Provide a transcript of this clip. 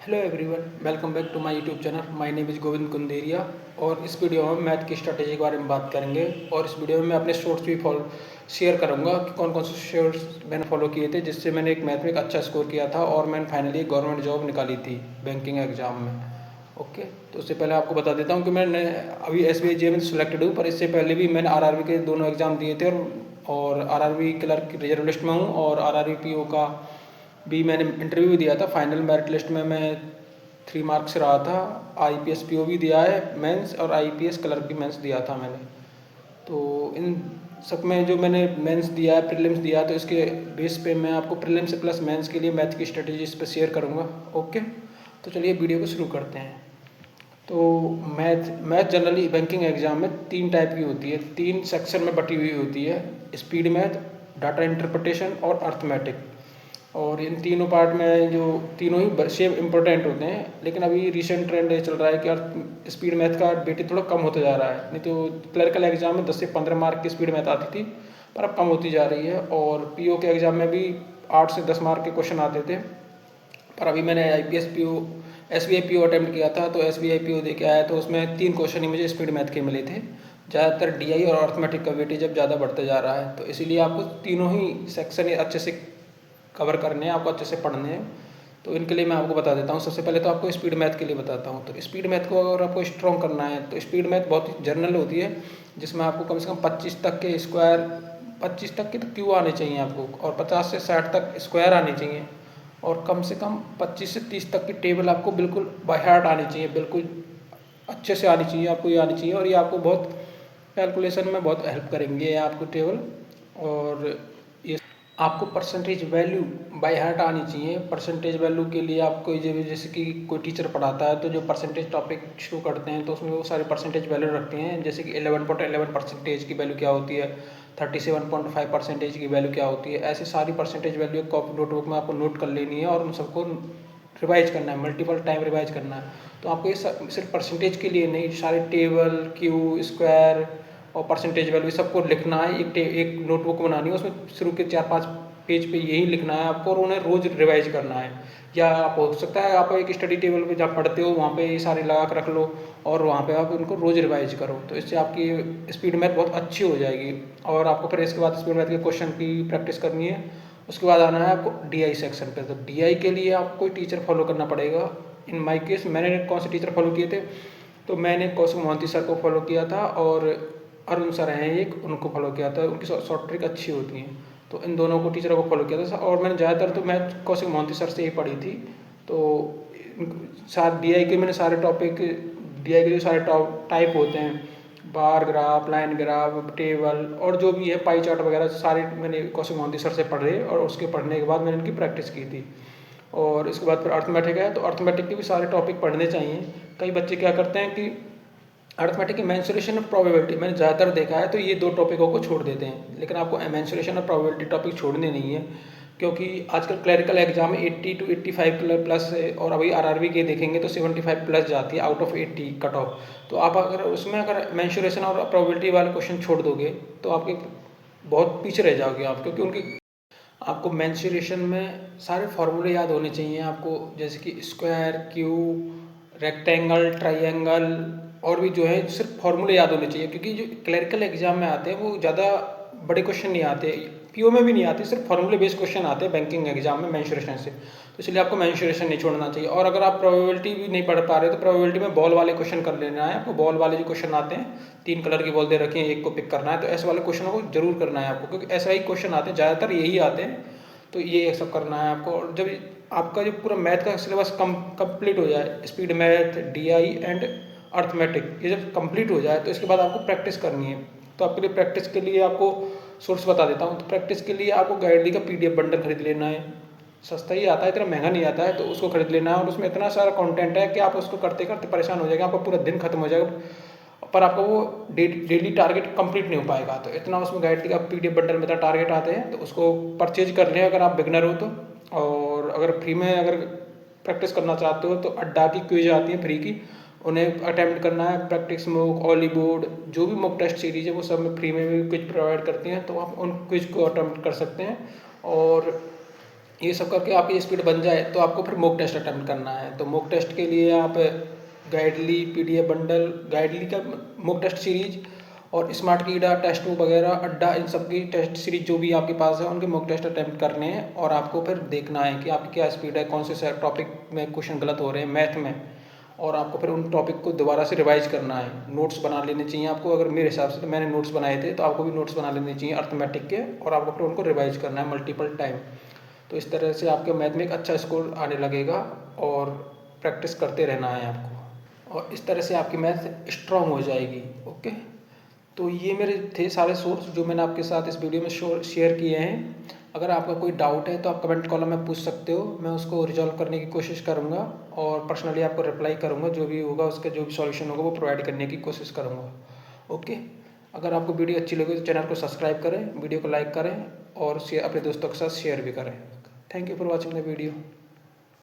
Hello everyone, welcome back to my YouTube channel. My name is Govind Kunderia. और इस video में math की strategy के बारे में बात करेंगे। और इस वीडियो में मैं अपने शॉर्ट्स भी शेयर करूंगा कि कौन कौन से शॉर्ट्स मैंने फॉलो किए थे जिससे मैंने एक मैथ में एक अच्छा स्कोर किया था और मैंने फाइनली एक गवर्नमेंट जॉब निकाली थी बैंकिंग एग्जाम में। ओके, तो उससे पहले आपको बता देता हूँ कि मैंने अभी SBI JEE में सिलेक्टेड हूँ, पर इससे पहले भी मैंने RRB के दोनों एग्ज़ाम दिए थे और RRB क्लर्क की रिजर्व लिस्ट में हूँ और RRB PO का भी मैंने इंटरव्यू भी दिया था। फाइनल मेरिट लिस्ट में मैं 3 मार्क्स रहा था। IPS PO भी दिया है मेंस और IPS क्लर्क भी मेंस दिया था मैंने। तो इन सब में जो मैंने मेंस दिया है, प्रीलिम्स दिया, तो इसके बेस पे मैं आपको प्रीलिम्स प्लस मेंस के लिए मैथ की स्ट्रेटजी इस पर शेयर करूँगा। ओके, तो चलिए वीडियो को शुरू करते हैं। तो मैथ जनरली बैंकिंग एग्जाम में 3 टाइप की होती है, 3 सेक्शन में बटी हुई होती है: स्पीड मैथ, डाटा इंटरप्रिटेशन और अर्थमेटिक। और इन तीनों पार्ट में जो तीनों ही सेम इम्पोर्टेंट होते हैं, लेकिन अभी रिसेंट ट्रेंड ये चल रहा है कि स्पीड मैथ का वेटेज थोड़ा कम होता जा रहा है। नहीं तो क्लरिकल एग्जाम में 10 से 15 मार्क की स्पीड मैथ आती थी, पर अब कम होती जा रही है। और PO के एग्जाम में भी 8 से 10 मार्क के क्वेश्चन आते थे, पर अभी मैंने IPS PO SBI PO attempt किया था, तो SBI PO दे के आया, तो उसमें 3 क्वेश्चन ही मुझे स्पीड मैथ के मिले थे। ज़्यादातर DI और अर्थमेटिक का वेटेज अब ज़्यादा बढ़ता जा रहा है, तो इसीलिए आपको तीनों ही सेक्शन अच्छे से कवर करने हैं, आपको अच्छे से पढ़ने हैं। तो इनके लिए मैं आपको बता देता हूँ। सबसे पहले तो आपको स्पीड मैथ के लिए बताता हूँ। तो स्पीड मैथ को अगर आपको स्ट्रॉन्ग करना है तो स्पीड मैथ बहुत ही जनरल होती है, जिसमें आपको कम से कम 25 तक के स्क्वायर, 25 तक के तो क्यों आने चाहिए आपको, और 50 से 60 तक स्क्वायर आने चाहिए, और कम से कम 25 से 30 तक की टेबल आपको बिल्कुल बाय हार्ट आनी चाहिए, बिल्कुल अच्छे से आनी चाहिए, आपको ये आनी चाहिए। और ये आपको बहुत कैलकुलेशन में बहुत हेल्प करेंगे ये आपको टेबल। और ये आपको परसेंटेज वैल्यू बाय हार्ट आनी चाहिए। परसेंटेज वैल्यू के लिए आपको जैसे कि कोई टीचर पढ़ाता है तो जो परसेंटेज टॉपिक शुरू करते हैं तो उसमें वो सारे परसेंटेज वैल्यू रखते हैं, जैसे कि 11.11% की वैल्यू क्या होती है, 37.5% की वैल्यू क्या होती है। ऐसी सारी परसेंटेज वैल्यू कॉपी नोटबुक में आपको नोट कर लेनी है और उन सबको रिवाइज करना है, मल्टीपल टाइम रिवाइज करना है। तो आपको ये सिर्फ परसेंटेज के लिए नहीं, सारे टेबल, क्यू, स्क्वायर और परसेंटेज वैल्यू सबको लिखना है। एक नोटबुक बनानी है, उसमें शुरू के 4-5 पेज पे यही लिखना है आपको और उन्हें रोज रिवाइज करना है। या आप हो सकता है आप एक स्टडी टेबल पे जहाँ पढ़ते हो वहाँ पे ये सारे लगा कर रख लो और वहाँ पे आप उनको रोज रिवाइज करो, तो इससे आपकी स्पीड मैथ बहुत अच्छी हो जाएगी। और आपको फिर इसके बाद स्पीड मैथ के क्वेश्चन की प्रैक्टिस करनी है। उसके बाद आना है आपको DI सेक्शन पे। तो DI के लिए आपको कोई टीचर फॉलो करना पड़ेगा। इन माई केस मैंने कौन से टीचर फॉलो किए थे, तो मैंने कौशिक मोहंती सर को फॉलो किया था और अरुण सर हैं एक, उनको फॉलो किया था। उनकी शॉर्ट ट्रिक अच्छी होती हैं, तो इन दोनों को टीचरों को फॉलो किया था। और मैंने ज़्यादातर तो मैं कौशिक मोहंती सर से ही पढ़ी थी। तो सारे DI के मैंने सारे टॉपिक, DI के जो सारे टाइप होते हैं, bar graph, line graph, table और जो भी है पाई चार्ट वगैरह, सारे मैंने कौशिक मोहंती सर से पढ़े और उसके पढ़ने के बाद मैंने इनकी प्रैक्टिस की थी। और इसके बाद फिर अर्थमेटिक है, तो अर्थमेटिक के भी सारे टॉपिक पढ़ने चाहिए। कई बच्चे क्या करते हैं कि अर्थमेटिक की मेंसुरेशन और प्रोबेबिलिटी, मैंने ज़्यादातर देखा है तो ये 2 टॉपिकों को छोड़ देते हैं, लेकिन आपको मेंसुरेशन और प्रोबेबिलिटी टॉपिक छोड़ने नहीं है, क्योंकि आजकल क्लरिकल एग्जाम में 80 to 85 प्लस है और अभी RRB के देखेंगे तो 75 प्लस जाती है आउट ऑफ 80 कट ऑफ। तो आप अगर उसमें अगर मेंसुरेशन और प्रोबेबिलिटी वाले क्वेश्चन छोड़ दोगे तो आपके बहुत पीछे रह जाओगे आप, क्योंकि उनकी आपको मेंसुरेशन में सारे फार्मूले याद होने चाहिए आपको, जैसे कि स्क्वायर, क्यूब, रेक्टेंगल, ट्राइंगल, और भी जो है सिर्फ फार्मूले याद होने चाहिए। क्योंकि जो क्लरिकल एग्जाम में आते हैं वो ज़्यादा बड़े क्वेश्चन नहीं आते, PO में भी नहीं आते, सिर्फ फार्मूले बेस्ड क्वेश्चन आते हैं बैंकिंग एग्जाम में मेंसुरेशन से। तो इसलिए आपको मेंसुरेशन नहीं छोड़ना चाहिए। और अगर आप प्रोबेबिलिटी भी नहीं पढ़ पा रहे तो प्रोबेबिलिटी में बॉल वाले क्वेश्चन कर लेना है आपको। बॉल वाले जो क्वेश्चन आते हैं, 3 कलर की बॉल दे रखी है, एक को पिक करना है, तो ऐसे वाले क्वेश्चनों को जरूर करना है आपको, क्योंकि ऐसा ही क्वेश्चन आते हैं, ज़्यादातर यही आते हैं। तो ये सब करना है आपको। और जब आपका जो पूरा मैथ का सिलेबस कंप्लीट हो जाए, speed math, DI and arithmetic, ये जब कंप्लीट हो जाए तो इसके बाद आपको प्रैक्टिस करनी है। तो आपके लिए प्रैक्टिस के लिए आपको सोर्स बता देता हूँ। तो प्रैक्टिस के लिए आपको गाइडली का PDF बंडल खरीद लेना है, सस्ता ही आता है, इतना महंगा नहीं आता है, तो उसको खरीद लेना है। और उसमें इतना सारा कंटेंट है कि आप उसको करते करते परेशान हो जाएगा, आपका पूरा दिन खत्म हो जाएगा, पर आपका वो डेली टारगेट कंप्लीट नहीं हो पाएगा। तो इतना उसमें गाइड का PDF बंडल में इतना टारगेट आते हैं, तो उसको परचेज कर लें अगर आप बिगनर हो तो। और अगर फ्री में अगर प्रैक्टिस करना चाहते हो तो अड्डा की क्विज आती है फ्री की, उन्हें अटेम्प्ट करना है। प्रैक्टिस मॉक, ऑली बोर्ड, जो भी मॉक टेस्ट सीरीज है वो सब में फ्री में भी क्विज प्रोवाइड करती हैं, तो आप उन क्विज को अटेम्प्ट कर सकते हैं। और ये सब करके आपकी स्पीड बन जाए तो आपको फिर मॉक टेस्ट अटेम्प्ट करना है। तो मॉक टेस्ट के लिए आप गाइडली, पीडीएफ बंडल, गाइडली का मॉक टेस्ट सीरीज और स्मार्ट कीडा, टेस्ट टू वगैरह, अड्डा, इन सब की टेस्ट सीरीज जो भी आपके पास है उनके मॉक टेस्ट अटेम्प्ट करने हैं। और आपको फिर देखना है कि आपकी क्या स्पीड है, कौन से टॉपिक में क्वेश्चन गलत हो रहे हैं मैथ में, और आपको फिर उन टॉपिक को दोबारा से रिवाइज करना है। नोट्स बना लेने चाहिए आपको, अगर मेरे हिसाब से तो मैंने नोट्स बनाए थे, तो आपको भी नोट्स बना लेने चाहिए अर्थमेटिक के, और आपको फिर उनको रिवाइज करना है मल्टीपल टाइम। तो इस तरह से आपके मैथ में एक अच्छा स्कोर आने लगेगा, और प्रैक्टिस करते रहना है आपको, और इस तरह से आपकी मैथ स्ट्रांग हो जाएगी। ओके, तो ये मेरे थे सारे सोर्स जो मैंने आपके साथ इस वीडियो में शेयर किए हैं। अगर आपका कोई डाउट है तो आप कमेंट कॉलम में पूछ सकते हो, मैं उसको रिजॉल्व करने की कोशिश करूँगा, और पर्सनली आपको रिप्लाई करूँगा, जो भी होगा उसका जो भी सॉल्यूशन होगा वो प्रोवाइड करने की कोशिश करूँगा। ओके, अगर आपको वीडियो अच्छी लगी तो चैनल को सब्सक्राइब करें, वीडियो को लाइक करें, और अपने दोस्तों के साथ शेयर भी करें। Thank you for watching the video.